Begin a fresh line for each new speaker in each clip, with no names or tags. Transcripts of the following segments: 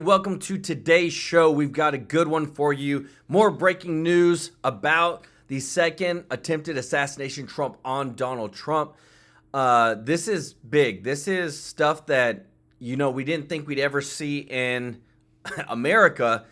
Welcome to today's show. We've got a good one for you. More breaking news about the second attempted assassination Trump on Donald Trump. This is big. This is stuff that, we didn't think we'd ever see in America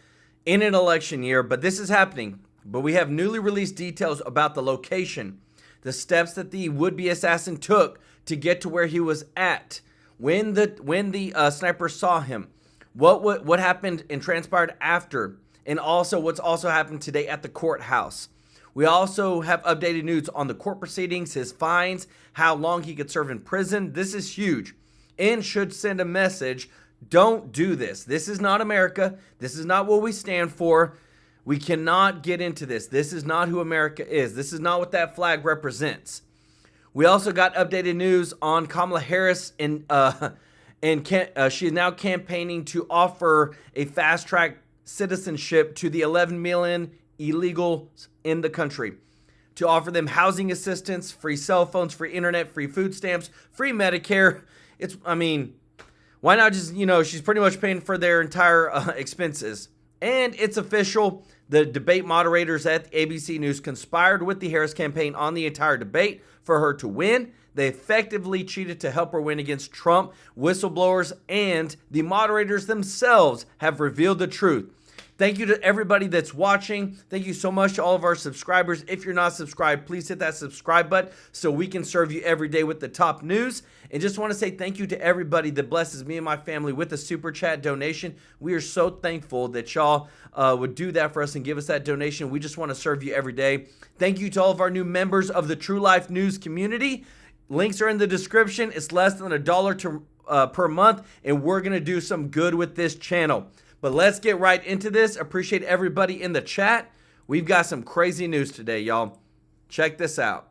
in an election year, but this is happening. But we have newly released details about the location, the steps that the would-be assassin took to get to where he was at when the sniper saw him. What happened and transpired after, and also what's also happened today at the courthouse. We also have updated news on the court proceedings, his fines, how long he could serve in prison. This is huge and should send a message. Don't do this. This is not America. This is not what we stand for. We cannot get into this. This is not who America is. This is not what that flag represents. We also got updated news on Kamala Harris and she is now campaigning to offer a fast-track citizenship to the 11 million illegals in the country, to offer them housing assistance, free cell phones, free internet, free food stamps, free Medicare. Why not just, she's pretty much paying for their entire expenses. And it's official. The debate moderators at ABC News conspired with the Harris campaign on the entire debate for her to win. They effectively cheated to help her win against Trump. Whistleblowers and the moderators themselves have revealed the truth. Thank you to everybody that's watching. Thank you so much to all of our subscribers. If you're not subscribed, please hit that subscribe button so we can serve you every day with the top news. And just want to say thank you to everybody that blesses me and my family with a super chat donation. We are so thankful that y'all would do that for us and give us that donation. We just want to serve you every day. Thank you to all of our new members of the True Life News community. Links are in the description. It's less than $1 per month, and we're going to do some good with this channel. But let's get right into this. Appreciate everybody in the chat. We've got some crazy news today, y'all. Check this out.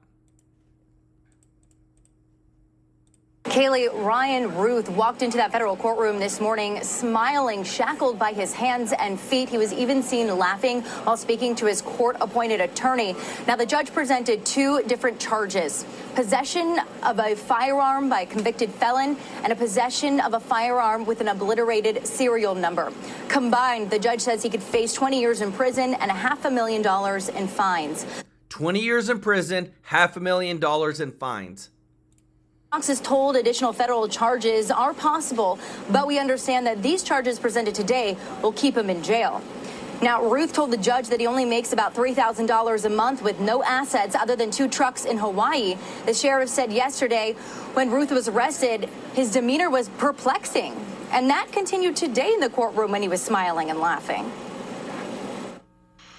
Kaylee, Ryan Ruth walked into that federal courtroom this morning smiling, shackled by his hands and feet. He was even seen laughing while speaking to his court-appointed attorney. Now, the judge presented two different charges: possession of a firearm by a convicted felon and a possession of a firearm with an obliterated serial number. Combined, the judge says he could face 20 years in prison and $500,000 in fines.
20 years in prison, $500,000 in fines.
Fox is told additional federal charges are possible, but we understand that these charges presented today will keep him in jail. Now, Ruth told the judge that he only makes about $3,000 a month with no assets other than 2 trucks in Hawaii. The sheriff said yesterday when Ruth was arrested, his demeanor was perplexing. And that continued today in the courtroom when he was smiling and laughing.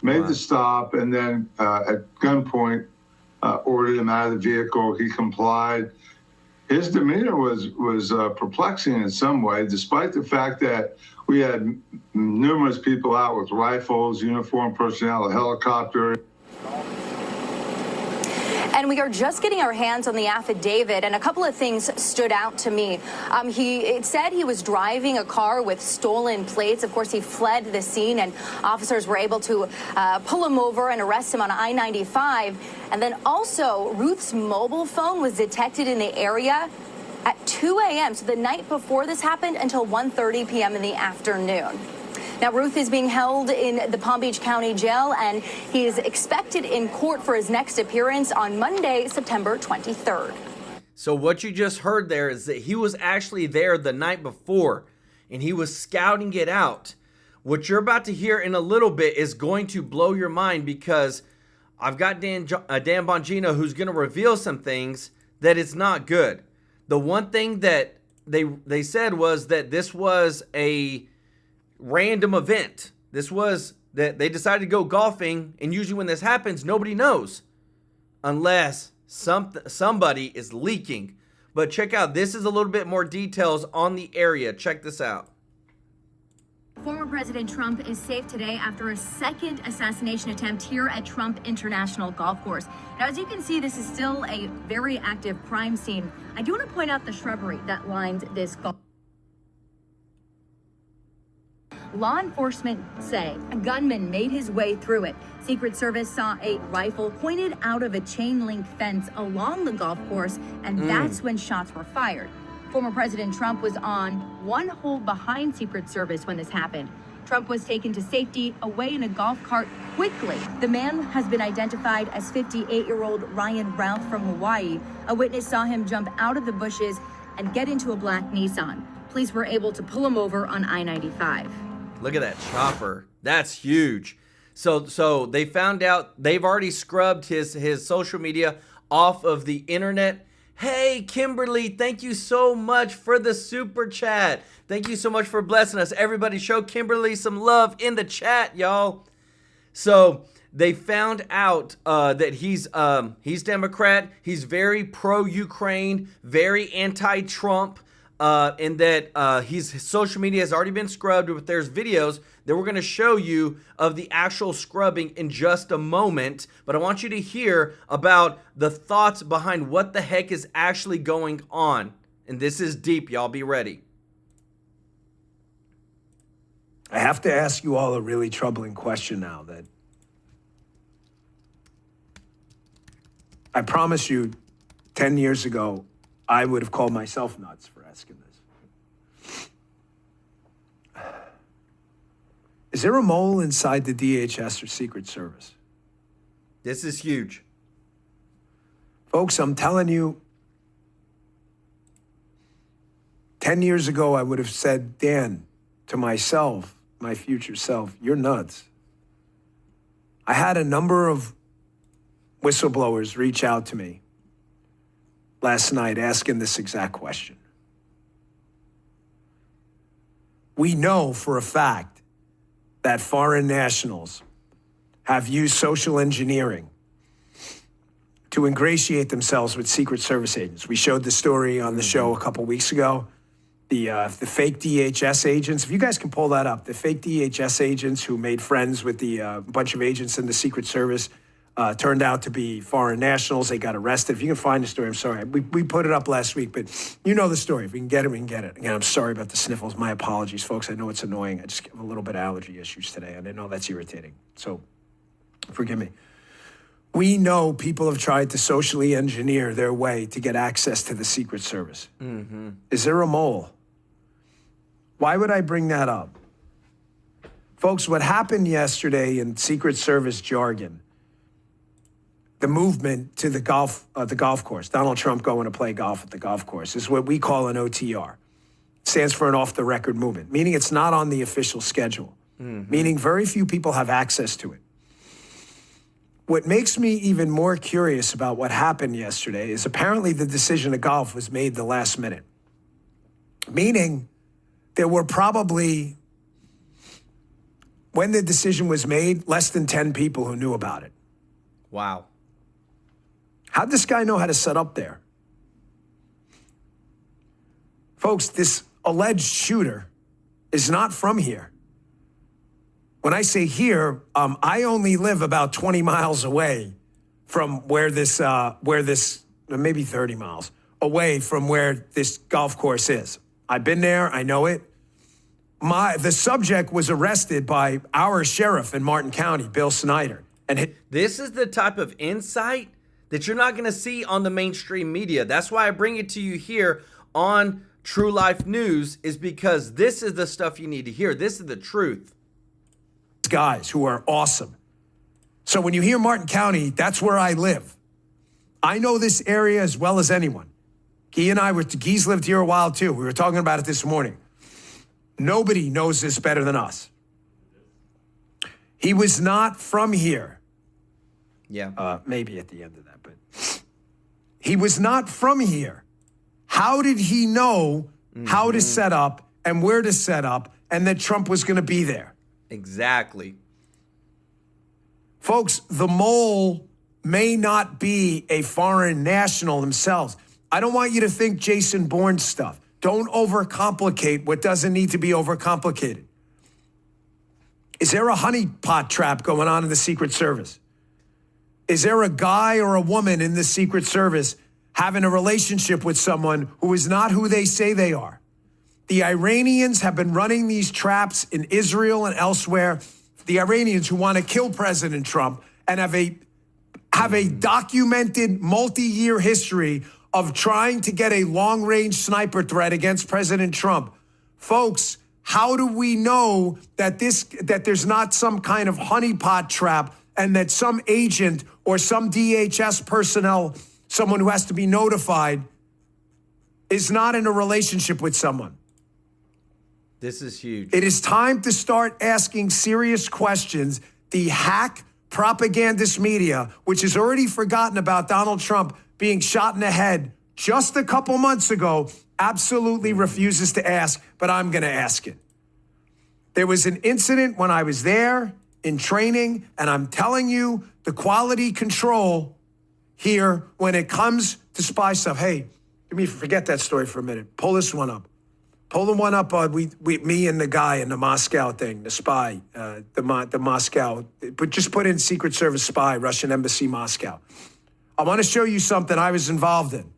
Made the stop and then at gunpoint ordered him out of the vehicle. He complied. His demeanor was perplexing in some way, despite the fact that we had numerous people out with rifles, uniformed personnel, a helicopter.
And we are just getting our hands on the affidavit, and a couple of things stood out to me. It said he was driving a car with stolen plates. Of course, he fled the scene, and officers were able to pull him over and arrest him on I-95. And then also, Ruth's mobile phone was detected in the area at 2 a.m., so the night before this happened, until 1:30 p.m. in the afternoon. Now, Ruth is being held in the Palm Beach County Jail, and he is expected in court for his next appearance on Monday, September 23rd.
So what you just heard there is that he was actually there the night before, and he was scouting it out. What you're about to hear in a little bit is going to blow your mind, because I've got Dan Bongino who's going to reveal some things that it's not good. The one thing that they said was that this was a random event. This was that they decided to go golfing, and usually when this happens, nobody knows unless somebody is leaking. But check out, this is a little bit more details on the area. Check this out.
Former President Trump is safe today after a second assassination attempt here at Trump International Golf Course. Now, as you can see, this is still a very active crime scene. I do want to point out the shrubbery that lines this golf. Law enforcement say a gunman made his way through it. Secret Service saw a rifle pointed out of a chain link fence along the golf course, and that's when shots were fired. Former President Trump was on one hole behind Secret Service when this happened. Trump was taken to safety away in a golf cart quickly. The man has been identified as 58-year-old Ryan Ralph from Hawaii. A witness saw him jump out of the bushes and get into a black Nissan. Police were able to pull him over on I-95.
Look at that chopper. That's huge. So they found out they've already scrubbed his social media off of the internet. Hey, Kimberly, thank you so much for the super chat. Thank you so much for blessing us. Everybody show Kimberly some love in the chat, y'all. So they found out that he's Democrat. He's very pro-Ukraine, very anti-Trump, and that his social media has already been scrubbed. But there's videos that we're going to show you of the actual scrubbing in just a moment. But I want you to hear about the thoughts behind what the heck is actually going on. And this is deep, y'all. Be ready.
I have to ask you all a really troubling question now that I promise you 10 years ago, I would have called myself nuts for asking this. Is there a mole inside the DHS or Secret Service?
This is huge.
Folks, I'm telling you, 10 years ago, I would have said, Dan, to myself, my future self, you're nuts. I had a number of whistleblowers reach out to me last night asking this exact question. We know for a fact that foreign nationals have used social engineering to ingratiate themselves with Secret Service agents. We showed the story on the show a couple weeks ago. The fake DHS agents, if you guys can pull that up, the fake DHS agents who made friends with the bunch of agents in the Secret Service turned out to be foreign nationals. They got arrested. If you can find the story, I'm sorry. We put it up last week, but you know the story. If we can get it, we can get it. Again, I'm sorry about the sniffles. My apologies, folks. I know it's annoying. I just have a little bit of allergy issues today, and I know that's irritating. So forgive me. We know people have tried to socially engineer their way to get access to the Secret Service. Mm-hmm. Is there a mole? Why would I bring that up? Folks, what happened yesterday in Secret Service jargon, the movement to the golf course, Donald Trump going to play golf at the golf course, is what we call an OTR. It stands for an off-the-record movement, meaning it's not on the official schedule, meaning very few people have access to it. What makes me even more curious about what happened yesterday is apparently the decision to golf was made the last minute, meaning there were probably, when the decision was made, less than 10 people who knew about it.
Wow.
How'd this guy know how to set up there? Folks, this alleged shooter is not from here. When I say here, I only live about 20 miles away from where this, maybe 30 miles away from where this golf course is. I've been there. I know it. The subject was arrested by our sheriff in Martin County, Bill Snyder. And
this is the type of insight that you're not going to see on the mainstream media. That's why I bring it to you here on True Life News, is because this is the stuff you need to hear. This is the truth.
Guys who are awesome. So when you hear Martin County, that's where I live. I know this area as well as anyone. Guy's lived here a while too. We were talking about it this morning. Nobody knows this better than us. He was not from here.
Yeah.
Maybe at the end of that, but he was not from here. How did he know how to set up and where to set up and that Trump was going to be there?
Exactly.
Folks, the mole may not be a foreign national themselves. I don't want you to think Jason Bourne stuff. Don't overcomplicate what doesn't need to be overcomplicated. Is there a honeypot trap going on in the Secret Service? Is there a guy or a woman in the Secret Service having a relationship with someone who is not who they say they are? The Iranians have been running these traps in Israel and elsewhere. The Iranians who want to kill President Trump and have a documented multi-year history of trying to get a long-range sniper threat against President Trump. Folks, how do we know that there's not some kind of honeypot trap and that some agent or some DHS personnel, someone who has to be notified, is not in a relationship with someone?
This is huge.
It is time to start asking serious questions. The hack propagandist media, which has already forgotten about Donald Trump being shot in the head just a couple months ago, absolutely refuses to ask, but I'm going to ask it. There was an incident when I was there in training, and I'm telling you, the quality control here when it comes to spy stuff. Hey, forget that story for a minute. Pull this one up. Pull the one up. Me and the guy in the Moscow thing, the spy, the Moscow. But just put in Secret Service spy, Russian Embassy, Moscow. I want to show you something I was involved in.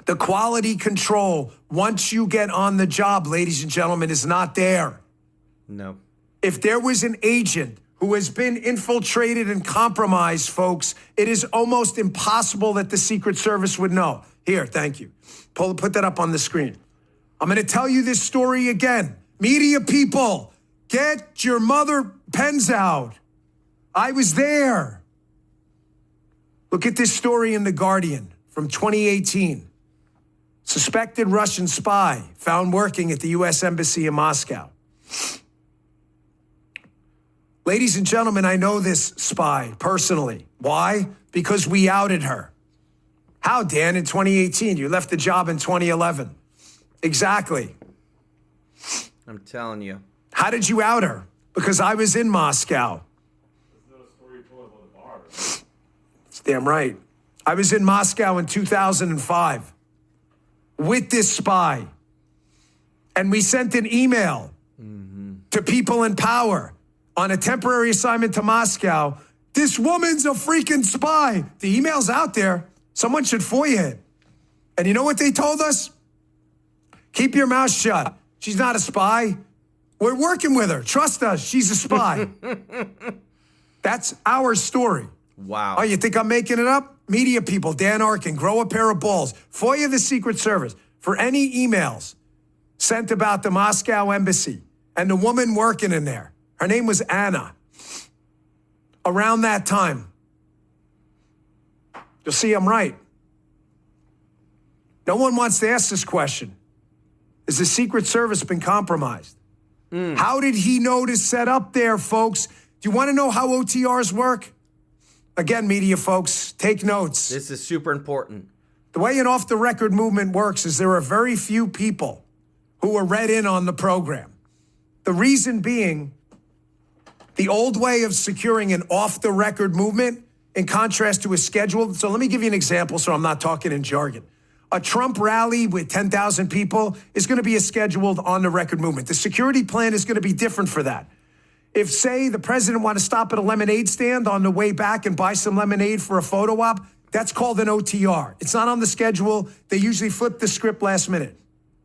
The quality control, once you get on the job, ladies and gentlemen, is not there.
No.
If there was an agent who has been infiltrated and compromised, folks, it is almost impossible that the Secret Service would know. Here, thank you. Put that up on the screen. I'm going to tell you this story again. Media people, get your mother pens out. I was there. Look at this story in The Guardian from 2018. Suspected Russian spy found working at the U.S. Embassy in Moscow. Ladies and gentlemen, I know this spy personally. Why? Because we outed her. How, Dan, in 2018? You left the job in 2011. Exactly.
I'm telling you.
How did you out her? Because I was in Moscow. It's damn right. I was in Moscow in 2005 with this spy. And we sent an email to people in power on a temporary assignment to Moscow. This woman's a freaking spy. The email's out there. Someone should FOIA it. And you know what they told us? Keep your mouth shut. She's not a spy. We're working with her. Trust us. She's a spy. That's our story.
Wow.
Oh, you think I'm making it up? Media people, Dan Arkin, grow a pair of balls. FOIA the Secret Service for any emails sent about the Moscow embassy and the woman working in there. Her name was Anna. Around that time. You'll see I'm right. No one wants to ask this question. Has the Secret Service been compromised? How did he know to set up there, folks? Do you want to know how OTRs work? Again, media folks, take notes.
This is super important.
The way an off-the-record movement works is there are very few people who are read in on the program. The reason being, the old way of securing an off-the-record movement in contrast to a scheduled. So let me give you an example so I'm not talking in jargon. A Trump rally with 10,000 people is going to be a scheduled on-the-record movement. The security plan is going to be different for that. If, say, the president wanted to stop at a lemonade stand on the way back and buy some lemonade for a photo op, that's called an OTR. It's not on the schedule. They usually flip the script last minute.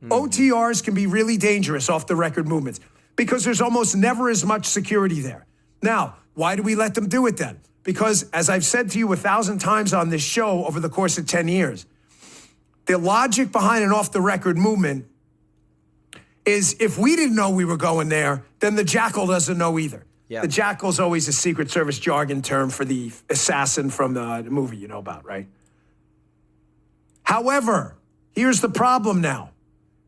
OTRs can be really dangerous off-the-record movements because there's almost never as much security there. Now, why do we let them do it then? Because, as I've said to you 1,000 times on this show over the course of 10 years, the logic behind an off-the-record movement is if we didn't know we were going there, then the jackal doesn't know either. Yeah. The jackal's always a Secret Service jargon term for the assassin from the movie you know about, right? However, here's the problem now.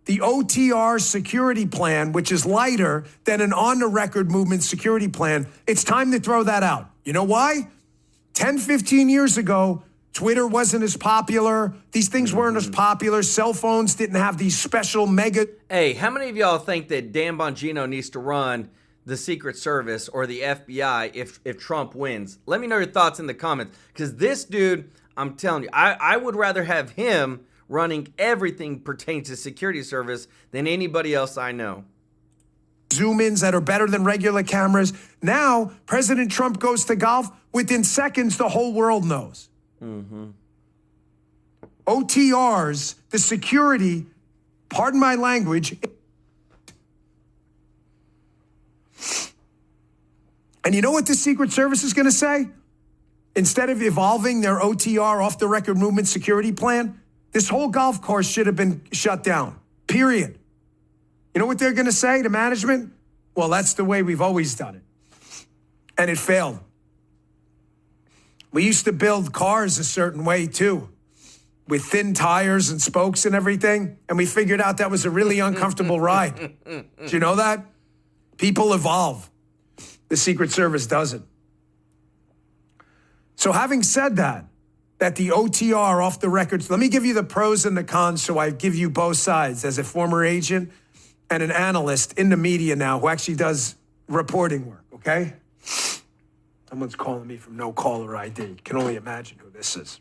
The OTR security plan, which is lighter than an on-the-record movement security plan, it's time to throw that out. You know why? 10, 15 years ago, Twitter wasn't as popular. These things weren't as popular. Cell phones didn't have these special mega...
Hey, how many of y'all think that Dan Bongino needs to run the Secret Service or the FBI if Trump wins? Let me know your thoughts in the comments. Because this dude, I'm telling you, I would rather have him running everything pertaining to security service than anybody else I know.
Zoom-ins that are better than regular cameras. Now, President Trump goes to golf. Within seconds, the whole world knows. OTRs, the security, pardon my language. And you know what the Secret Service is going to say? Instead of evolving their OTR, off the record movement security plan, this whole golf course should have been shut down, period. You know what they're going to say to management? Well, that's the way we've always done it. And it failed. We used to build cars a certain way too, with thin tires and spokes and everything. And we figured out that was a really uncomfortable ride. Did you know that? People evolve. The Secret Service doesn't. So having said that the OTR, off the records, let me give you the pros and the cons so I give you both sides as a former agent and an analyst in the media now who actually does reporting work, okay? Someone's calling me from No Caller ID. Can only imagine who this is.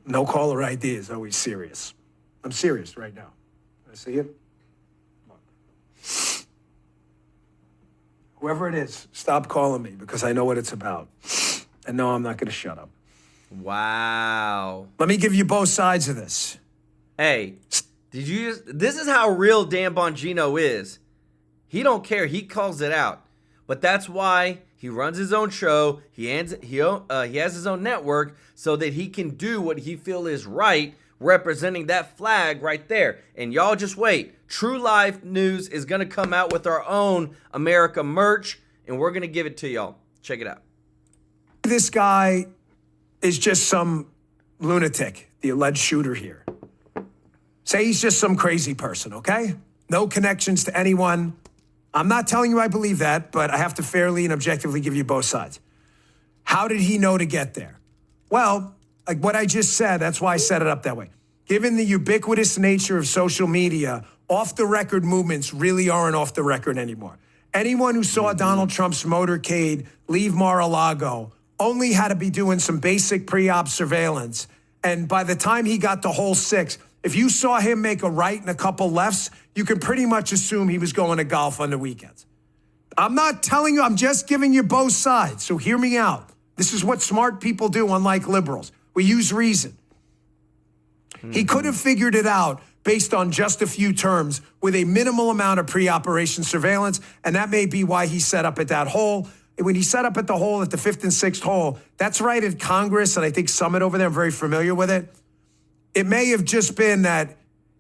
No Caller ID is always serious. I'm serious right now. Can I see it? Look. Whoever it is, stop calling me because I know what it's about. And no, I'm not going to shut up.
Wow.
Let me give you both sides of this.
Hey, did you just... This is how real Dan Bongino is. He don't care. He calls it out. But that's why he runs his own show. He has his own network so that he can do what he feels is right, representing that flag right there. And y'all just wait. True Life News is going to come out with our own America merch, and we're going to give it to y'all. Check it out.
This guy is just some lunatic, the alleged shooter here. Say he's just some crazy person, okay? No connections to anyone. I'm not telling you I believe that, but I have to fairly and objectively give you both sides. How did he know to get there? Well, like what I just said, that's why I set it up that way. Given the ubiquitous nature of social media, off-the-record movements really aren't off the record anymore. Anyone who saw Donald Trump's motorcade leave Mar-a-Lago only had to be doing some basic pre-op surveillance. And by the time he got to hole 6, if you saw him make a right and a couple lefts, you can pretty much assume he was going to golf on the weekends. I'm not telling you, I'm just giving you both sides. So hear me out. This is what smart people do, unlike liberals. We use reason. He could have figured it out based on just a few terms with a minimal amount of pre-operation surveillance, and that may be why he set up at that hole. When he set up at the hole, at the 5th and 6th hole, that's right at Congress, and I think Summit over there, I'm very familiar with it. It may have just been that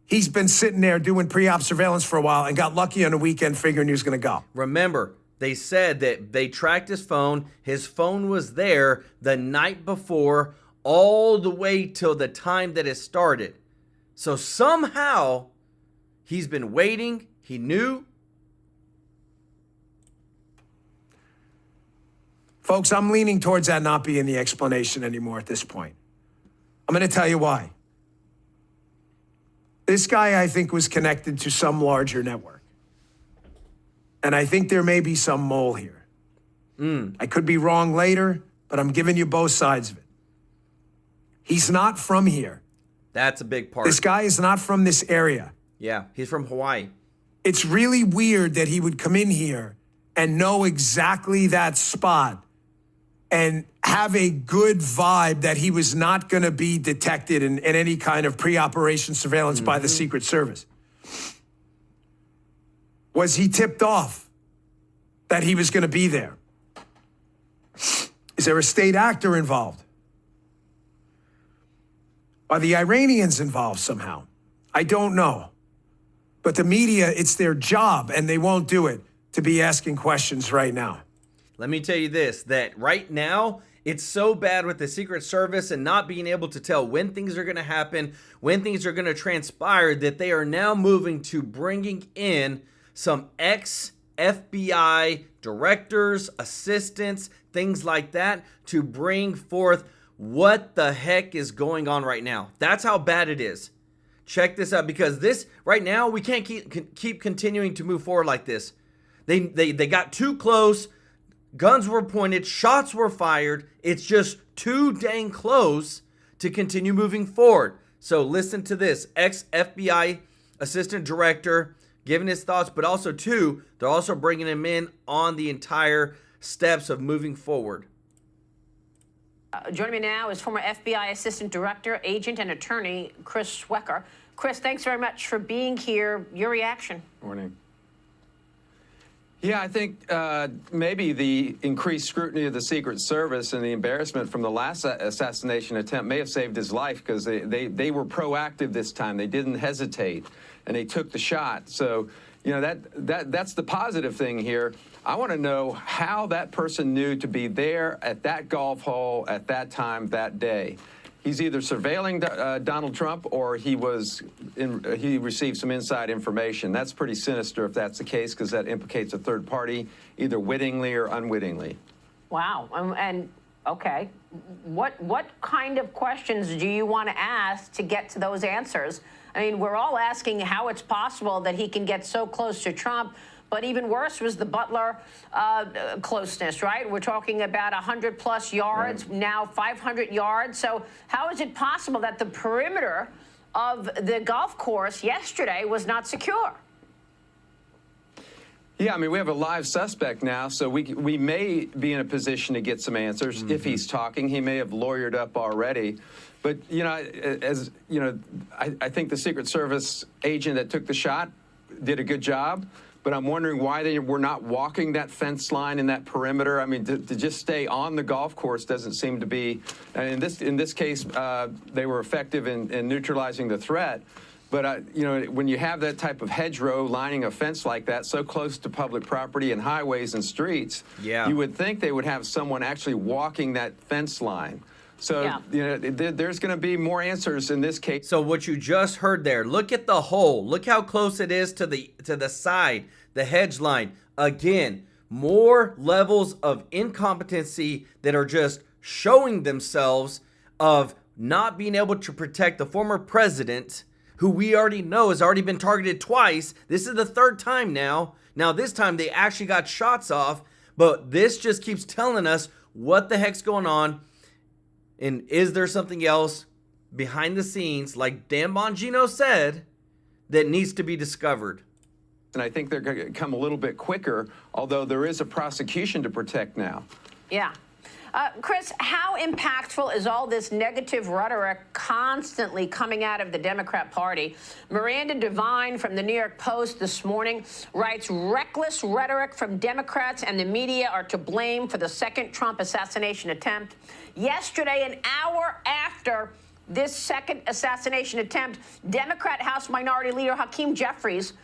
he's been sitting there doing pre-op surveillance for a while and got lucky on the weekend figuring he was going to go.
Remember, they said that they tracked his phone. His phone was there the night before, all the way till the time that it started. So somehow he's been waiting. He knew.
Folks, I'm leaning towards that not being the explanation anymore at this point. I'm going to tell you why. This guy, I think, was connected to some larger network. And I think there may be some mole here. I could be wrong later, but I'm giving you both sides of it. He's not from here.
That's a big part.
This guy is not from this area.
Yeah, he's from Hawaii.
It's really weird that he would come in here and know exactly that spot and have a good vibe that he was not going to be detected in any kind of pre-operation surveillance by the Secret Service. Was he tipped off that he was going to be there? Is there a state actor involved? Are the Iranians involved somehow? I don't know. But the media, it's their job, and they won't do it, to be asking questions right now.
Let me tell you this, that right now, it's so bad with the Secret Service and not being able to tell when things are going to happen, when things are going to transpire, that they are now moving to bringing in some ex-FBI directors, assistants, things like that, to bring forth what the heck is going on right now. That's how bad it is. Check this out, because this, right now, we can't keep continuing to move forward like this. They got too close. Guns were pointed, shots were fired. It's just too dang close to continue moving forward. So listen to this. Ex-FBI assistant director giving his thoughts, but also too, they're also bringing him in on the entire steps of moving forward.
Joining me now is former FBI assistant director, agent, and attorney Chris Schwecker. Chris, thanks very much for being here. Your reaction?
Morning. Yeah, I think maybe the increased scrutiny of the Secret Service and the embarrassment from the last assassination attempt may have saved his life, because they were proactive this time. They didn't hesitate, and they took the shot. So, you know, that's the positive thing here. I want to know how that person knew to be there at that golf hole at that time that day. He's either surveilling Donald Trump, or he received some inside information. That's pretty sinister if that's the case, because that implicates a third party, either wittingly or unwittingly.
Wow. And okay, what kind of questions do you want to ask to get to those answers? I mean, we're all asking how it's possible that he can get so close to Trump. But even worse was the Butler closeness, right? We're talking about 100-plus yards, now 500 yards. So how is it possible that the perimeter of the golf course yesterday was not secure?
Yeah, I mean, we have a live suspect now, so we may be in a position to get some answers. If he's talking, he may have lawyered up already. But, you know, as you know, I think the Secret Service agent that took the shot did a good job. But I'm wondering why they were not walking that fence line in that perimeter. I mean, to just stay on the golf course doesn't seem to be. And in this case, they were effective in neutralizing the threat. But you know, when you have that type of hedgerow lining a fence like that, so close to public property and highways and streets, you would think they would have someone actually walking that fence line. So, you know, there's going to be more answers in this case.
So what you just heard there, look at the hole. Look how close it is to the side, the hedge line. Again, more levels of incompetency that are just showing themselves of not being able to protect the former president, who we already know has already been targeted twice. This is the third time now. Now this time they actually got shots off, but this just keeps telling us what the heck's going on. And is there something else behind the scenes, like Dan Bongino said, that needs to be discovered?
And I think they're going to come a little bit quicker, although there is a prosecution to protect now.
Yeah. Chris, how impactful is all this negative rhetoric constantly coming out of the Democrat Party? Miranda Devine from the New York Post this morning writes, reckless rhetoric from Democrats and the media are to blame for the second Trump assassination attempt. Yesterday, an hour after this second assassination attempt, Democrat House Minority Leader Hakeem Jeffries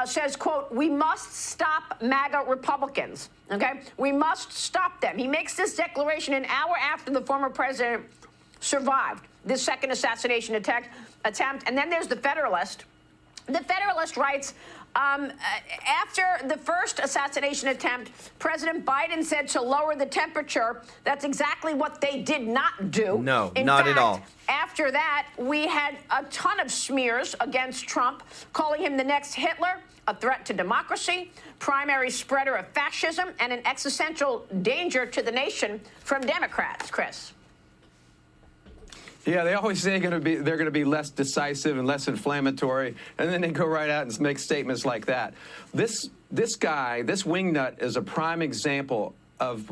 says, quote, we must stop MAGA Republicans, okay? We must stop them. He makes this declaration an hour after the former president survived this second assassination attempt. And then there's the Federalist. The Federalist writes, after the first assassination attempt, President Biden said to lower the temperature. That's exactly what they did not do.
No, not at all.
After that, we had a ton of smears against Trump, calling him the next Hitler, a threat to democracy, primary spreader of fascism, and an existential danger to the nation from Democrats, Chris.
Yeah, they always say they're going to be less decisive and less inflammatory, and then they go right out and make statements like that. This guy, this wingnut, is a prime example of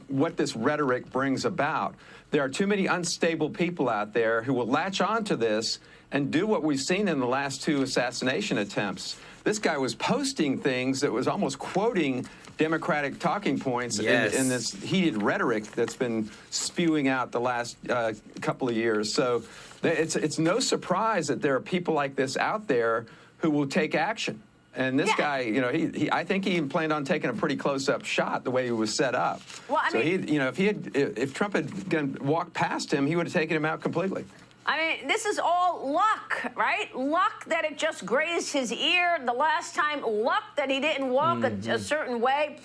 what this rhetoric brings about. There are too many unstable people out there who will latch on to this and do what we've seen in the last two assassination attempts. This guy was posting things that was almost quoting Democratic talking points in this heated rhetoric that's been spewing out the last couple of years. So it's no surprise that there are people like this out there who will take action. And this guy, you know, I think he planned on taking a pretty close-up shot the way he was set up.
Well, I mean,
you know, if Trump had walked past him, he would have taken him out completely.
I mean, this is all luck, right? Luck that it just grazed his ear the last time. Luck that he didn't walk a certain way.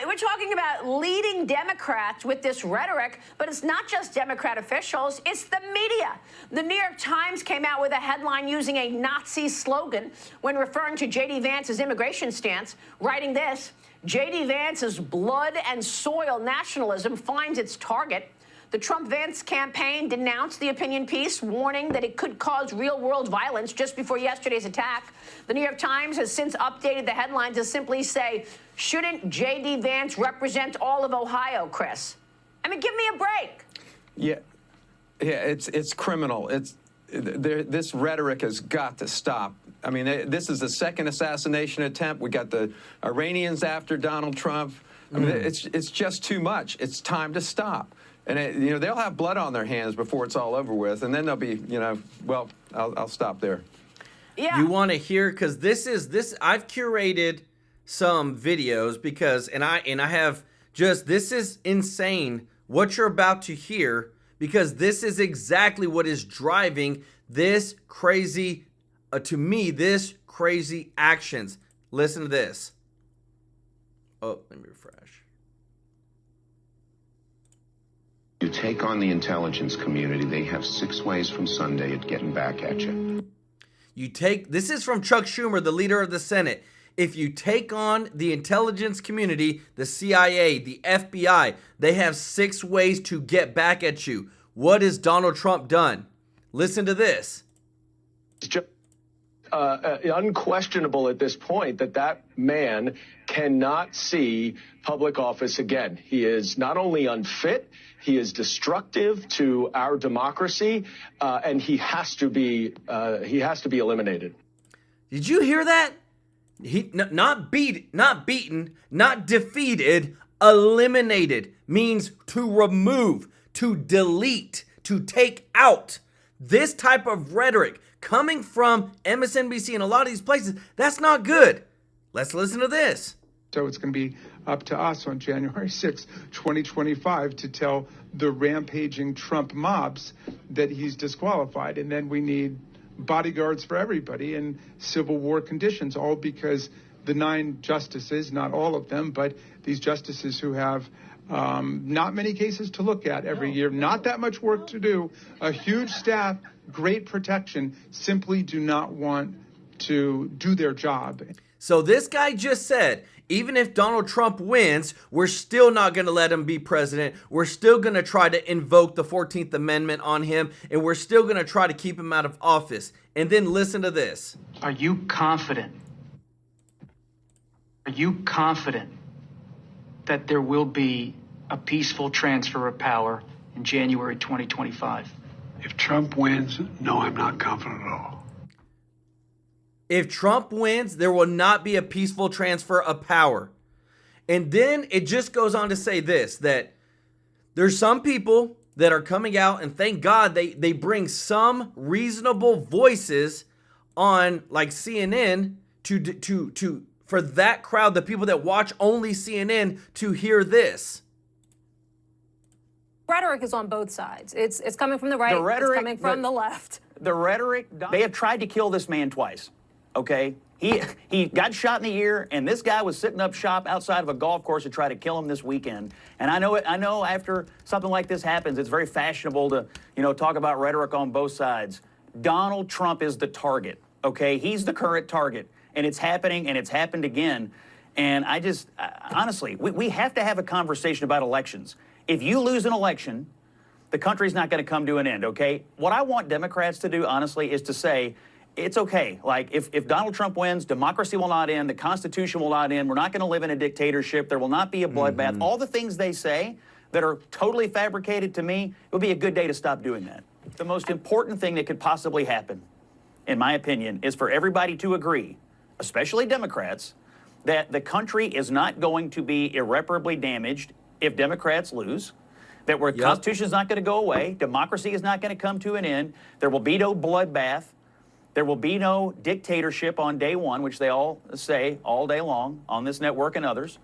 We're talking about leading Democrats with this rhetoric, but it's not just Democrat officials, it's the media. The New York Times came out with a headline using a Nazi slogan when referring to J.D. Vance's immigration stance, writing this, J.D. Vance's blood and soil nationalism finds its target. The Trump-Vance campaign denounced the opinion piece, warning that it could cause real-world violence just before yesterday's attack. The New York Times has since updated the headline to simply say, shouldn't J.D. Vance represent all of Ohio, Chris? I mean, give me a break.
Yeah, it's criminal. this rhetoric has got to stop. I mean, this is the second assassination attempt. We got the Iranians after Donald Trump. I mean, it's just too much. It's time to stop. And you know, they'll have blood on their hands before it's all over with, and then they'll be, you know, well, I'll stop there.
Yeah.
You want to hear, because I've curated some videos because, and I have just, this is insane what you're about to hear, because this is exactly what is driving this crazy, to me, this crazy actions. Listen to this. Oh, let me refresh.
You take on the intelligence community, they have 6 ways from Sunday at getting back at you.
This is from Chuck Schumer, the leader of the Senate. If you take on the intelligence community, the CIA, the FBI, they have 6 ways to get back at you. What has Donald Trump done? Listen to this.
It's just unquestionable at this point that man cannot see public office again. He is not only unfit, he is destructive to our democracy, and he has to be eliminated.
Did you hear that? Not beaten, not defeated, eliminated means to remove, to delete, to take out. This type of rhetoric coming from MSNBC and a lot of these places, that's not good. Let's listen to this.
So it's going to be up to us on January 6, 2025 to tell the rampaging Trump mobs that he's disqualified. And then we need bodyguards for everybody in Civil War conditions, all because the 9 justices, not all of them, but these justices who have not many cases to look at every year, not that much work to do, a huge staff, great protection, simply do not want to do their job.
So this guy just said, even if Donald Trump wins, we're still not going to let him be president. We're still going to try to invoke the 14th Amendment on him, and we're still going to try to keep him out of office. And then listen to this.
Are you confident? Are you confident that there will be a peaceful transfer of power in January 2025?
If Trump wins, no, I'm not confident at all.
If Trump wins, there will not be a peaceful transfer of power. And then it just goes on to say this, that there's some people that are coming out, and thank God they bring some reasonable voices on, like CNN, to for that crowd, the people that watch only CNN, to hear
Rhetoric is on both sides. It's coming from the right, it's coming from the left.
The rhetoric, they have tried to kill this man twice, okay? He got shot in the ear, and this guy was sitting up shop outside of a golf course to try to kill him this weekend. And I know after something like this happens, it's very fashionable to, talk about rhetoric on both sides. Donald Trump is the target, okay? He's the current target, and it's happening, and it's happened again. And honestly, we have to have a conversation about elections. If you lose an election, the country's not going to come to an end, okay? What I want Democrats to do, honestly, is to say, it's okay. Like, if Donald Trump wins, democracy will not end, the Constitution will not end, we're not going to live in a dictatorship, there will not be a bloodbath. All the things they say that are totally fabricated, to me, it would be a good day to stop doing that. The most important thing that could possibly happen, in my opinion, is for everybody to agree, especially Democrats, that the country is not going to be irreparably damaged if Democrats lose, that the Constitution is not going to go away, democracy is not going to come to an end, there will be no bloodbath, there will be no dictatorship on day one, which they all say all day long on this network and others.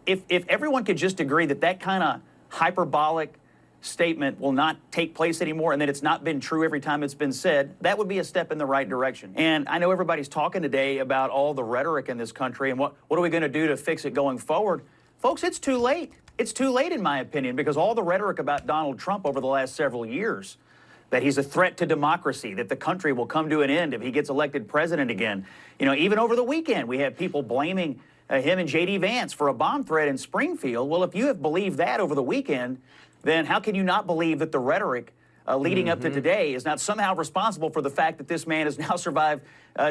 If everyone could just agree that that kind of hyperbolic statement will not take place anymore and that it's not been true every time it's been said, that would be a step in the right direction. And I know everybody's talking today about all the rhetoric in this country and what are we going to do to fix it going forward. Folks, it's too late. It's too late, in my opinion, because all the rhetoric about Donald Trump over the last several years, that he's a threat to democracy, that the country will come to an end if he gets elected president again. Even over the weekend, we have people blaming him and J.D. Vance for a bomb threat in Springfield. Well, if you have believed that over the weekend, then how can you not believe that the rhetoric leading up to today is not somehow responsible for the fact that this man has now survived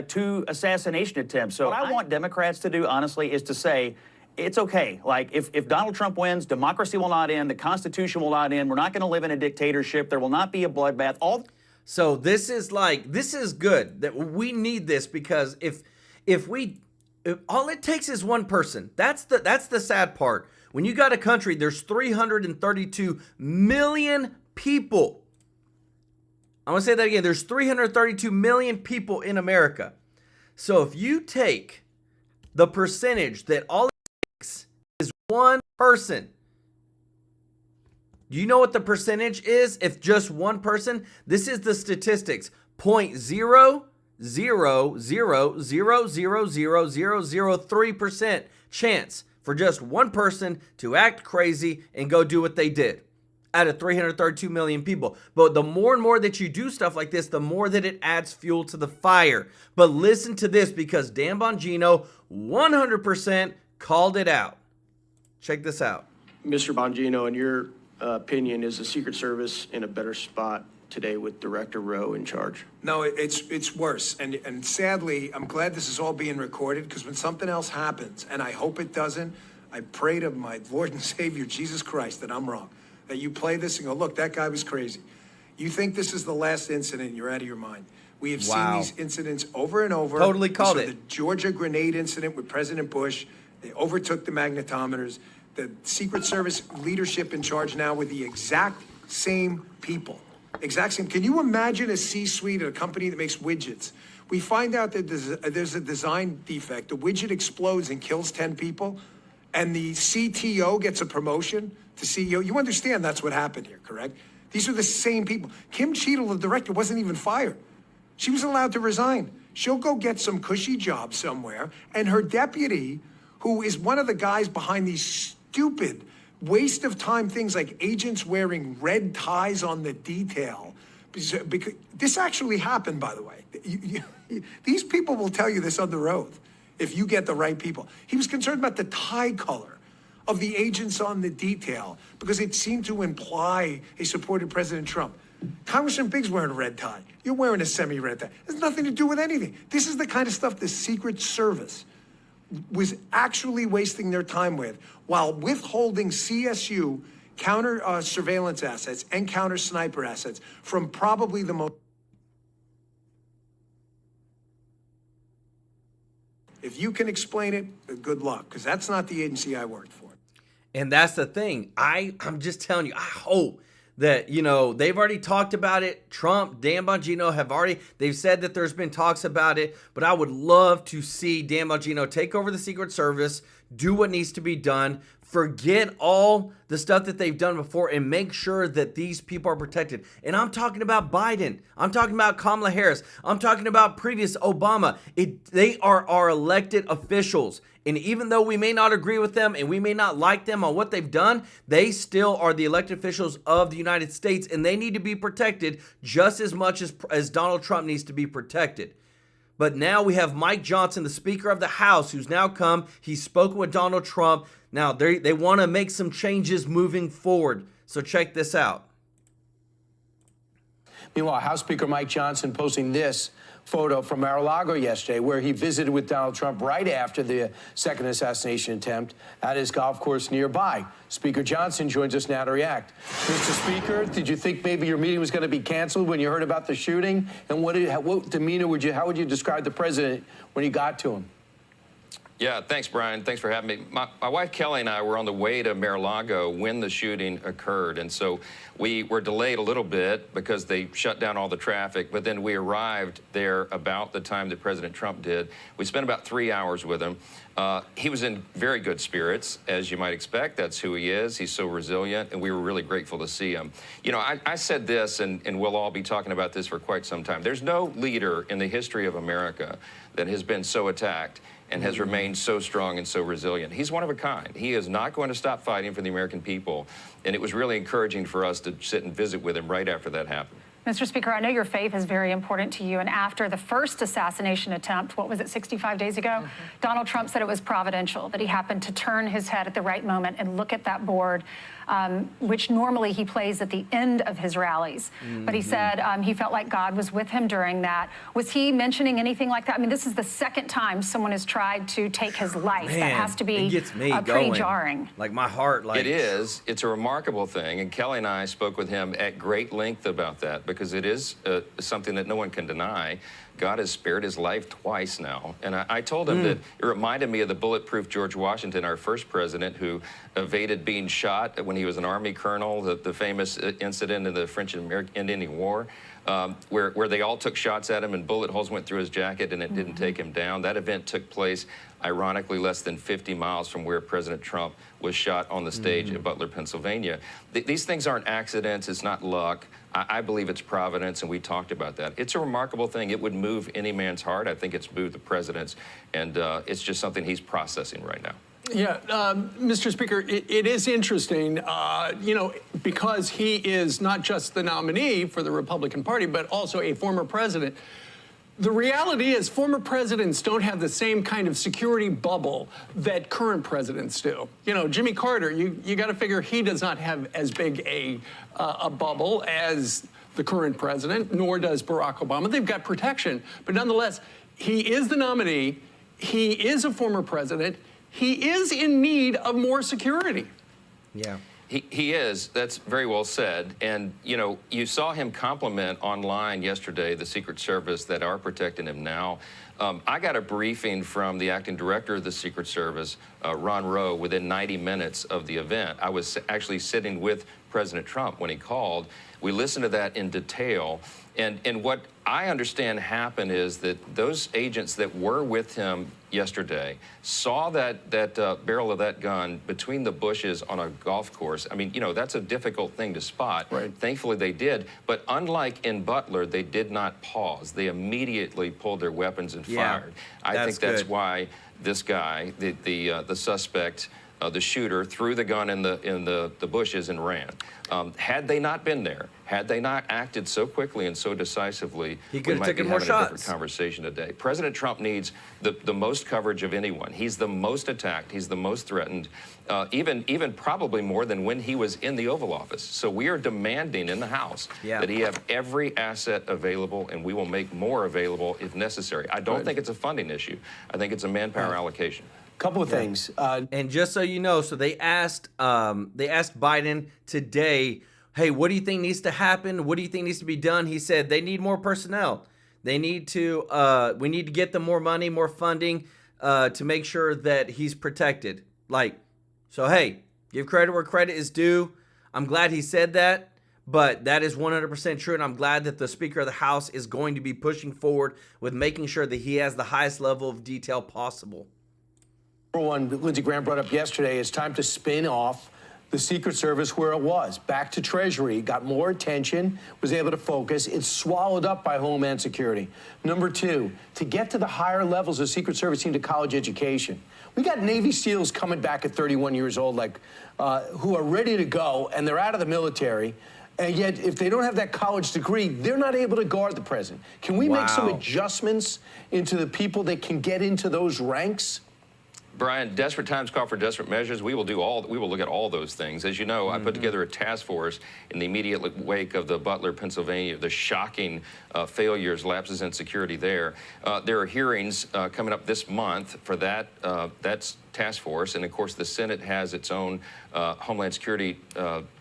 2 assassination attempts? So what I want Democrats to do, honestly, is to say, it's okay. Like, if Donald Trump wins, democracy will not end, the Constitution will not end, we're not going to live in a dictatorship, there will not be a bloodbath.
So this is good that we need this, because if all it takes is one person. That's the sad part. When you got a country, there's 332 million people. I'm going to say that again. There's 332 million people in America. So if you take the percentage that all it takes is one person, you know what the percentage is? If just one person, this is the statistics. 0.000000003% chance for just one person to act crazy and go do what they did out of 332 million people. But the more and more that you do stuff like this, the more that it adds fuel to the fire. But listen to this, because Dan Bongino 100% called it out. Check this out.
Mr. Bongino, in your opinion, is the Secret Service in a better spot today with Director Rowe in charge?
No, it's worse. And sadly, I'm glad this is all being recorded, because when something else happens, and I hope it doesn't, I pray to my Lord and Savior, Jesus Christ, that I'm wrong. That you play this and go, look, that guy was crazy. You think this is the last incident, you're out of your mind. We have seen these incidents over and over.
Totally called it.
The Georgia grenade incident with President Bush, they overtook the magnetometers. The Secret Service leadership in charge now with the exact same people. Exact same. Can you imagine a C-suite at a company that makes widgets? We find out that there's a design defect. The widget explodes and kills 10 people, and the CTO gets a promotion to CEO. You understand that's what happened here, correct? These are the same people. Kim Cheadle, the director, wasn't even fired. She was allowed to resign. She'll go get some cushy job somewhere, and her deputy, who is one of the guys behind these stupid waste of time things like agents wearing red ties on the detail. Because this actually happened, by the way. These people will tell you this under oath if you get the right people. He was concerned about the tie color of the agents on the detail because it seemed to imply he supported President Trump. Congressman Biggs wearing a red tie. You're wearing a semi-red tie. It has nothing to do with anything. This is the kind of stuff the Secret Service was actually wasting their time with while withholding CSU counter surveillance assets and counter sniper assets from probably the most. If you can explain it, good luck, because that's not the agency I worked for.
And that's the thing. I'm just telling you, I hope that, they've already talked about it. Trump, Dan Bongino they've said that there's been talks about it, but I would love to see Dan Bongino take over the Secret Service, do what needs to be done, forget all the stuff that they've done before, and make sure that these people are protected. And I'm talking about Biden. I'm talking about Kamala Harris. I'm talking about previous Obama. They are our elected officials. And even though we may not agree with them and we may not like them on what they've done, they still are the elected officials of the United States, and they need to be protected just as much as Donald Trump needs to be protected. But now we have Mike Johnson, the Speaker of the House, who's now come. He's spoken with Donald Trump. Now they want to make some changes moving forward. So check this out.
Meanwhile, House Speaker Mike Johnson posting this photo from Mar-a-Lago yesterday, where he visited with Donald Trump right after the second assassination attempt at his golf course nearby. Speaker Johnson joins us now to react. Mr. Speaker, did you think maybe your meeting was going to be canceled when you heard about the shooting? And what demeanor how would you describe the president when you got to him?
Yeah, thanks, Brian. Thanks for having me. My wife Kelly and I were on the way to Mar-a-Lago when the shooting occurred, and so we were delayed a little bit because they shut down all the traffic, but then we arrived there about the time that President Trump did. We spent about 3 hours with him. He was in very good spirits, as you might expect. That's who he is. He's so resilient, and we were really grateful to see him. I said this, and we'll all be talking about this for quite some time. There's no leader in the history of America that has been so attacked and has remained so strong and so resilient. He's one of a kind. He is not going to stop fighting for the American people, and it was really encouraging for us to sit and visit with him right after that happened.
Mr. Speaker, I know your faith is very important to you, and after the first assassination attempt, what was it, 65 days ago, Donald Trump said it was providential, that he happened to turn his head at the right moment and look at that board, which normally he plays at the end of his rallies. But he said he felt like God was with him during that. Was he mentioning anything like that? I mean, this is the second time someone has tried to take his life.
Man,
that has to be
it gets me
pretty
going.
jarring.
Like my heart,
It is. It's a remarkable thing, and Kelly and I spoke with him at great length about that because it is something that no one can deny. God has spared his life twice now. And I told him that it reminded me of the bulletproof George Washington, our first president, who evaded being shot when he was an Army colonel, the famous incident in the French and Indian War, where they all took shots at him and bullet holes went through his jacket and it didn't take him down. That event took place, ironically, less than 50 miles from where President Trump was shot on the stage in Butler, Pennsylvania. These things aren't accidents. It's not luck. I believe it's providence, and we talked about that. It's a remarkable thing. It would move any man's heart. I think it's moved the president's, and it's just something he's processing right now.
Yeah, Mr. Speaker, it is interesting, you know, because he is not just the nominee for the Republican Party, but also a former president. The reality is former presidents don't have the same kind of security bubble that current presidents do. You know, Jimmy Carter, you got to figure he does not have as big a bubble as the current president, nor does Barack Obama. They've got protection, but nonetheless, he is the nominee. He is a former president. He is in need of more security.
Yeah.
He is. That's very well said. And, you know, you saw him compliment online yesterday the Secret Service that are protecting him now. I got a briefing from the acting director of the Secret Service, Ron Rowe, within 90 minutes of the event. I was actually sitting with President Trump when he called. We listened to that in detail. And what I understand happened is that those agents that were with him yesterday saw that barrel of that gun between the bushes on a golf course. I mean, you know, that's a difficult thing to spot. Right. Thankfully, they did. But unlike in Butler, they did not pause. They immediately pulled their weapons and fired. I think that's why this guy, the suspect, the shooter, threw the gun in the bushes and ran. Had they not been there, had they not acted so quickly and so decisively,
he could have taken more shots.
A different conversation today. President Trump needs the most coverage of anyone. He's the most attacked. He's the most threatened, even probably more than when he was in the Oval Office. So we are demanding in the House that he have every asset available, and we will make more available if necessary. I don't think it's a funding issue. I think it's a manpower allocation.
Couple of things.
And just so you know, so they asked Biden today, hey, what do you think needs to happen? What do you think needs to be done? He said they need more personnel. They need to, we need to get them more money, more funding to make sure that he's protected. Like, so hey, give credit where credit is due. I'm glad he said that, but that is 100% true. And I'm glad that the Speaker of the House is going to be pushing forward with making sure that he has the highest level of detail possible.
Number one, Lindsey Graham brought up yesterday, it's time to spin off the Secret Service where it was. Back to Treasury, got more attention, was able to focus. It's swallowed up by Homeland Security. Number two, to get to the higher levels of Secret Service, you need a college education. We got Navy SEALs coming back at 31 years old, like who are ready to go, and they're out of the military. And yet, if they don't have that college degree, they're not able to guard the president. Can we make some adjustments into the people that can get into those ranks?
Brian, desperate times call for desperate measures. We will look at all those things. As you know, I put together a task force in the immediate wake of the Butler, Pennsylvania, the shocking failures, lapses in security there. There are hearings coming up this month for that. That's task force, and of course the Senate has its own Homeland Security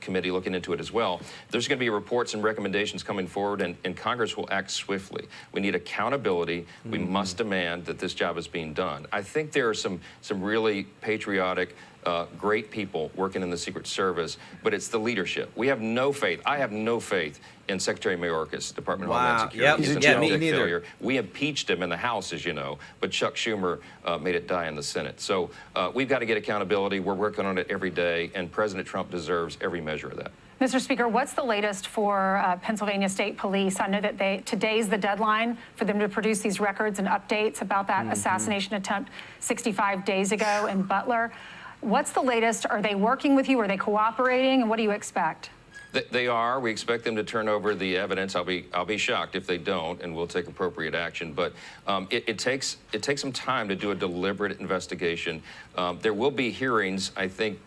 Committee looking into it as well. There's going to be reports and recommendations coming forward, and Congress will act swiftly. We need accountability. We must demand that this job is being done. I think there are some really patriotic, great people working in the Secret Service, but it's the leadership. We have no faith. I have no faith in Secretary Mayorkas, Department of Homeland Security. He's an abject failure. We impeached him in the House, as you know, but Chuck Schumer made it die in the Senate. So we've got to get accountability. We're working on it every day, and President Trump deserves every measure of that.
Mr. Speaker, what's the latest for Pennsylvania State Police? I know that today's the deadline for them to produce these records and updates about that assassination attempt 65 days ago in Butler. What's the latest? Are they working with you? Are they cooperating? And what do you expect?
They are. We expect them to turn over the evidence. I'll be shocked if they don't, and we'll take appropriate action. But it takes some time to do a deliberate investigation. There will be hearings, I think,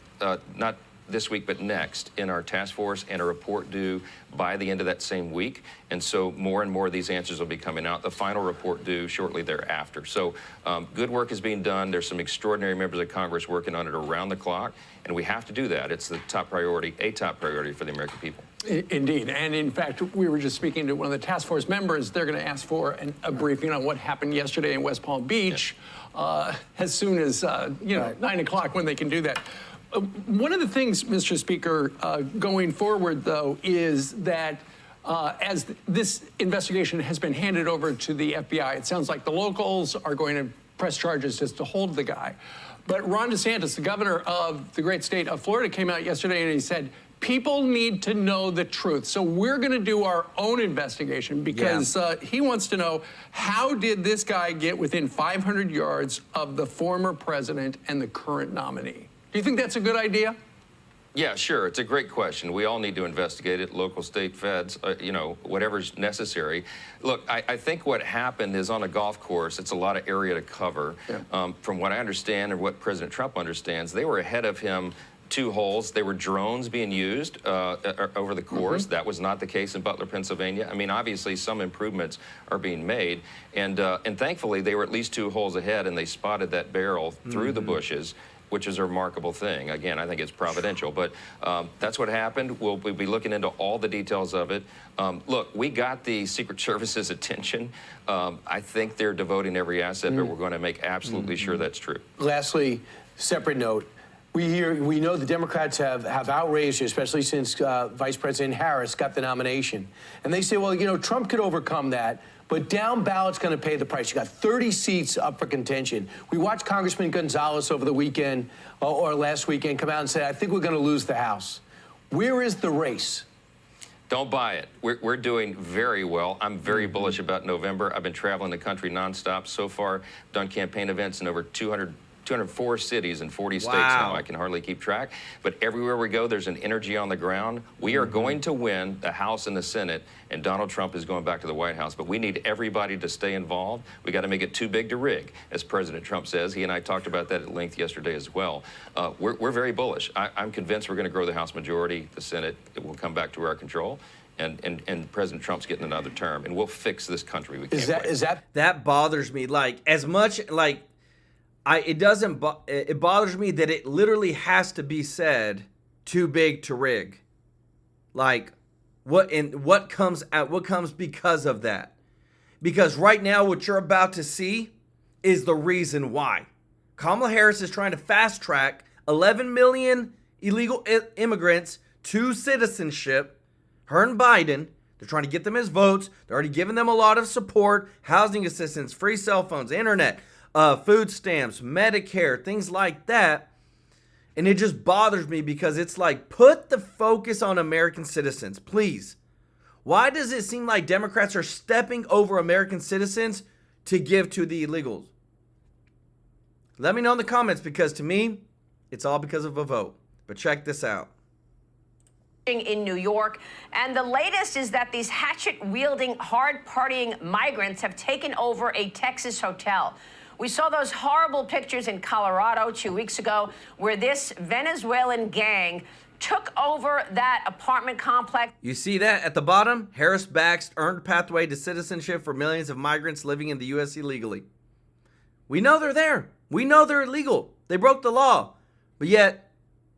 not this week, but next in our task force, and a report due by the end of that same week. And so more and more of these answers will be coming out. The final report due shortly thereafter. So good work is being done. There's some extraordinary members of Congress working on it around the clock, and we have to do that. It's the top priority, a top priority for the American people.
Indeed. And in fact, we were just speaking to one of the task force members. They're going to ask for a briefing on what happened yesterday in West Palm Beach as soon as, 9 o'clock when they can do that. One of the things, Mr. Speaker, going forward, though, is that as this investigation has been handed over to the FBI, it sounds like the locals are going to press charges just to hold the guy. But Ron DeSantis, the governor of the great state of Florida, came out yesterday and he said, people need to know the truth. So we're going to do our own investigation because he wants to know, how did this guy get within 500 yards of the former president and the current nominee? Do you think that's a good idea?
Yeah, sure. It's a great question. We all need to investigate it, local, state, feds, whatever's necessary. Look, I think what happened is on a golf course, it's a lot of area to cover. Yeah. From what I understand and what President Trump understands, they were ahead of him 2 holes. There were drones being used over the course. Mm-hmm. That was not the case in Butler, Pennsylvania. I mean, obviously, some improvements are being made. And thankfully, they were at least 2 holes ahead, and they spotted that barrel through the bushes, which is a remarkable thing. Again, I think it's providential, but that's what happened. We'll be looking into all the details of it. Look, we got the Secret Service's attention. I think they're devoting every asset, but we're going to make absolutely sure that's true.
Lastly, separate note. We know the Democrats have outraged, especially since Vice President Harris got the nomination. And they say, well, Trump could overcome that, but down ballot's going to pay the price. You got 30 seats up for contention. We watched Congressman Gonzalez over the weekend, or last weekend, come out and say, I think we're going to lose the House. Where is the race?
Don't buy it. We're doing very well. I'm very bullish about November. I've been traveling the country nonstop so far, done campaign events in over 204 cities in 40 states now. I can hardly keep track. But everywhere we go, there's an energy on the ground. We are going to win the House and the Senate, and Donald Trump is going back to the White House. But we need everybody to stay involved. We got to make it too big to rig, as President Trump says. He and I talked about that at length yesterday as well. We're very bullish. I'm convinced we're going to grow the House majority. The Senate, it will come back to our control. And President Trump's getting another term, and we'll fix this country. We can't wait.
That bothers me. Like, as much, like, it bothers me that it literally has to be said too big to rig. Like, what comes because of that? Because right now what you're about to see is the reason why. Kamala Harris is trying to fast track 11 million illegal immigrants to citizenship. Her and Biden, they're trying to get them as votes. They're already giving them a lot of support, housing assistance, free cell phones, internet, food stamps, Medicare, things like that. And it just bothers me because it's like, put the focus on American citizens, please. Why does it seem like Democrats are stepping over American citizens to give to the illegals? Let me know in the comments, because to me, it's all because of a vote. But check this out.
In New York. And the latest is that these hatchet-wielding, hard-partying migrants have taken over a Texas hotel. We saw those horrible pictures in Colorado 2 weeks ago where this Venezuelan gang took over that apartment complex.
You see that at the bottom? Harris backs earned pathway to citizenship for millions of migrants living in the U.S. illegally. We know they're there. We know they're illegal. They broke the law. But yet,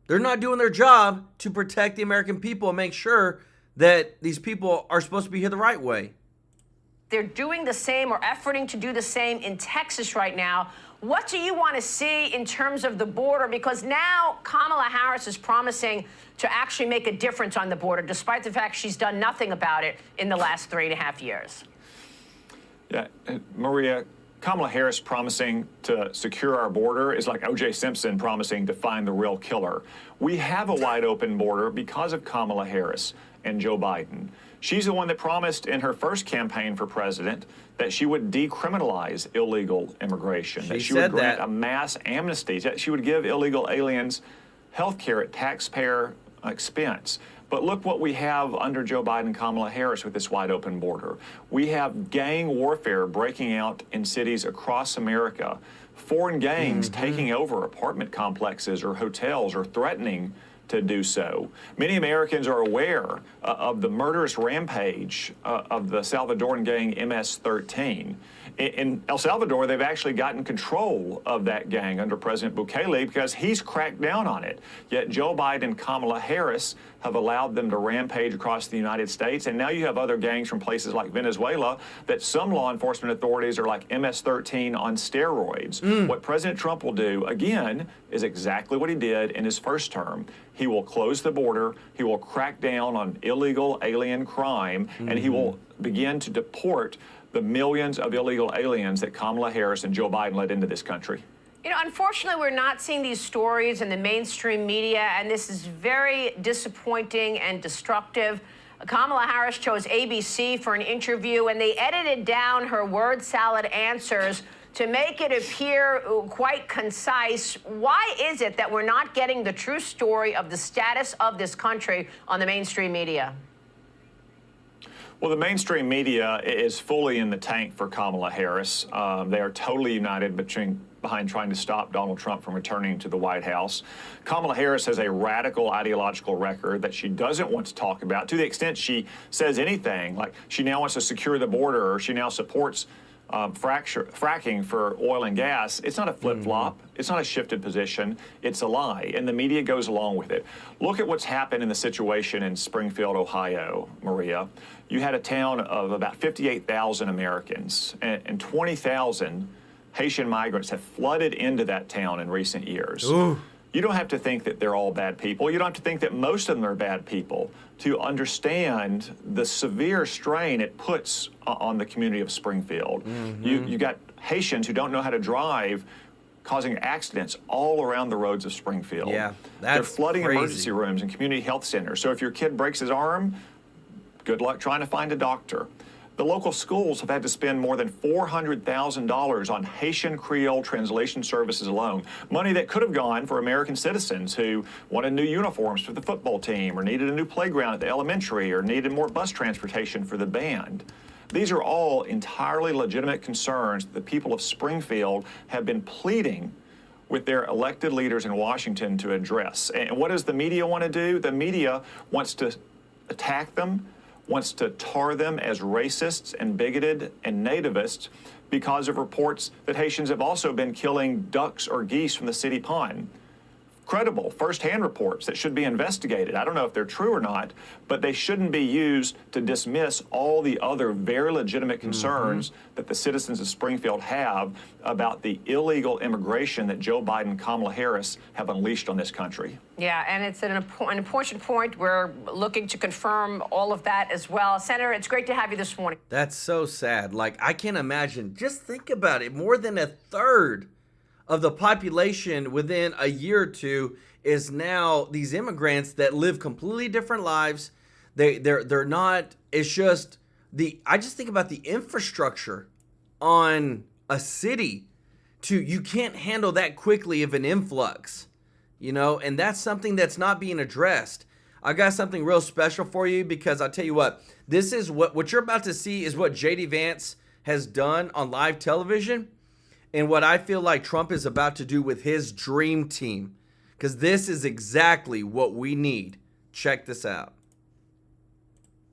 they're not doing their job to protect the American people and make sure that these people are supposed to be here the right way.
They're doing the same, or efforting to do the same, in Texas right now. What do you want to see in terms of the border? Because now Kamala Harris is promising to actually make a difference on the border, despite the fact she's done nothing about it in the last 3.5 years.
Yeah, Maria, Kamala Harris promising to secure our border is like O.J. Simpson promising to find the real killer. We have a wide open border because of Kamala Harris and Joe Biden. She's the one that promised in her first campaign for president that she would decriminalize illegal immigration, that she would grant a mass amnesty, that she would give illegal aliens health care at taxpayer expense. But look what we have under Joe Biden and Kamala Harris with this wide open border. We have gang warfare breaking out in cities across America, foreign gangs taking over apartment complexes or hotels or threatening to do so. Many Americans are aware of the murderous rampage of the Salvadoran gang MS-13. In El Salvador, they've actually gotten control of that gang under President Bukele because he's cracked down on it. Yet Joe Biden and Kamala Harris have allowed them to rampage across the United States. And now you have other gangs from places like Venezuela that some law enforcement authorities are like MS-13 on steroids. What President Trump will do, again, is exactly what he did in his first term. He will close the border, he will crack down on illegal alien crime, and he will begin to deport the millions of illegal aliens that Kamala Harris and Joe Biden let into this country.
You know, unfortunately, we're not seeing these stories in the mainstream media, and this is very disappointing and destructive. Kamala Harris chose ABC for an interview, and they edited down her word salad answers to make it appear quite concise. Why is it that we're not getting the true story of the status of this country on the mainstream media?
Well, the mainstream media is fully in the tank for Kamala Harris. They are totally united behind trying to stop Donald Trump from returning to the White House. Kamala Harris has a radical ideological record that she doesn't want to talk about, to the extent she says anything, like she now wants to secure the border, or she now supports fracking for oil and gas. It's not a flip-flop. It's not a shifted position. It's a lie, and the media goes along with it. Look at what's happened in the situation in Springfield, Ohio, Maria. You had a town of about 58,000 Americans, and 20,000 Haitian migrants have flooded into that town in recent years.
Ooh.
You don't have to think that they're all bad people. You don't have to think that most of them are bad people to understand the severe strain it puts on the community of Springfield. You got Haitians who don't know how to drive causing accidents all around the roads of Springfield.
Yeah,
they're
that's
flooding
crazy.
emergency rooms and community health centers. So if your kid breaks his arm, good luck trying to find a doctor. The local schools have had to spend more than $400,000 on Haitian Creole translation services alone, money that could have gone for American citizens who wanted new uniforms for the football team, or needed a new playground at the elementary, or needed more bus transportation for the band. These are all entirely legitimate concerns that the people of Springfield have been pleading with their elected leaders in Washington to address. And what does the media want to do? The media wants to attack them, wants to tar them as racists and bigoted and nativists because of reports that Haitians have also been killing ducks or geese from the city pond. Credible, first-hand reports that should be investigated. I don't know if they're true or not, but they shouldn't be used to dismiss all the other very legitimate concerns that the citizens of Springfield have about the illegal immigration that Joe Biden and Kamala Harris have unleashed on this country.
Yeah, and it's an important point. We're looking to confirm all of that as well. Senator, it's great to have you this morning.
That's so sad. Like, I can't imagine. Just think about it. More than a third of the population within a year or two is now these immigrants that live completely different lives. They're not, it's just I just think about the infrastructure on a city you can't handle that quickly of an influx, you know, and that's something that's not being addressed. I got something real special for you, because I'll tell you what, this is what you're about to see is what J.D. Vance has done on live television, and what I feel like Trump is about to do with his dream team, because this is exactly what we need. Check this out.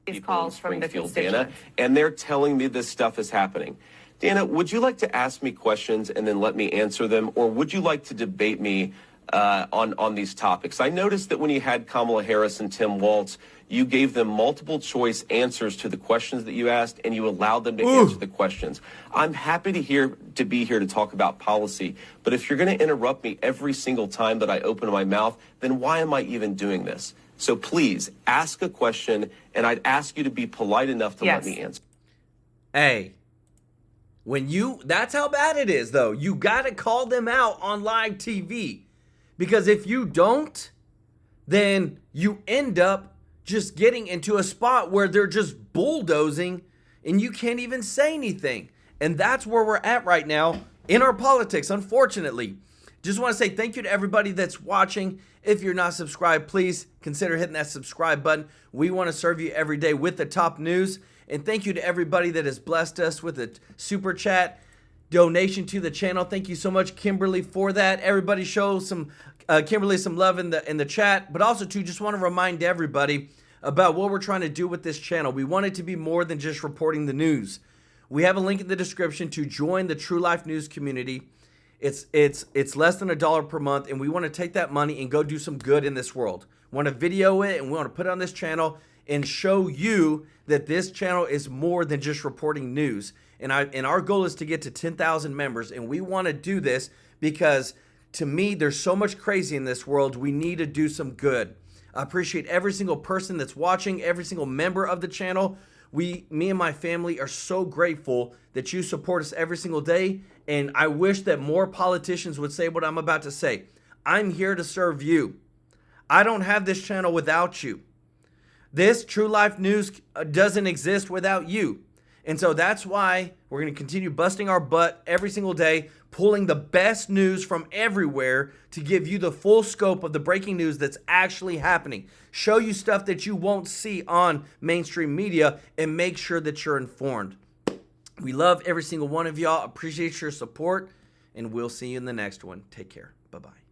These calls from the constituents, and they're telling me this stuff is happening. Dana, would you like to ask me questions and then let me answer them, or would you like to debate me on these topics? I noticed that when you had Kamala Harris and Tim Walz, you gave them multiple choice answers to the questions that you asked, and you allowed them to answer the questions. I'm happy to be here to talk about policy, but if you're going to interrupt me every single time that I open my mouth, then why am I even doing this? So please ask a question, and I'd ask you to be polite enough to let me answer.
Hey, that's how bad it is, though. You got to call them out on live TV, because if you don't, then you end up just getting into a spot where they're just bulldozing and you can't even say anything. And that's where we're at right now in our politics, unfortunately. Just want to say thank you to everybody that's watching. If you're not subscribed, please consider hitting that subscribe button. We want to serve you every day with the top news. And thank you to everybody that has blessed us with a super chat donation to the channel. Thank you so much, Kimberly, for that. Everybody show some Kimberly some love in the chat, but also too, just want to remind everybody about what we're trying to do with this channel. We want it to be more than just reporting the news. We have a link in the description to join the True Life News community. It's less than $1 per month, and we want to take that money and go do some good in this world. We want to video it, and we want to put it on this channel and show you that this channel is more than just reporting news. And our goal is to get to 10,000 members, and we want to do this because, to me, there's so much crazy in this world. We need to do some good. I appreciate every single person that's watching, every single member of the channel. Me and my family are so grateful that you support us every single day, and I wish that more politicians would say what I'm about to say. I'm here to serve you. I don't have this channel without you. This True Life News doesn't exist without you. And so that's why we're going to continue busting our butt every single day, pulling the best news from everywhere to give you the full scope of the breaking news that's actually happening. Show you stuff that you won't see on mainstream media and make sure that you're informed. We love every single one of y'all. Appreciate your support, and we'll see you in the next one. Take care. Bye-bye.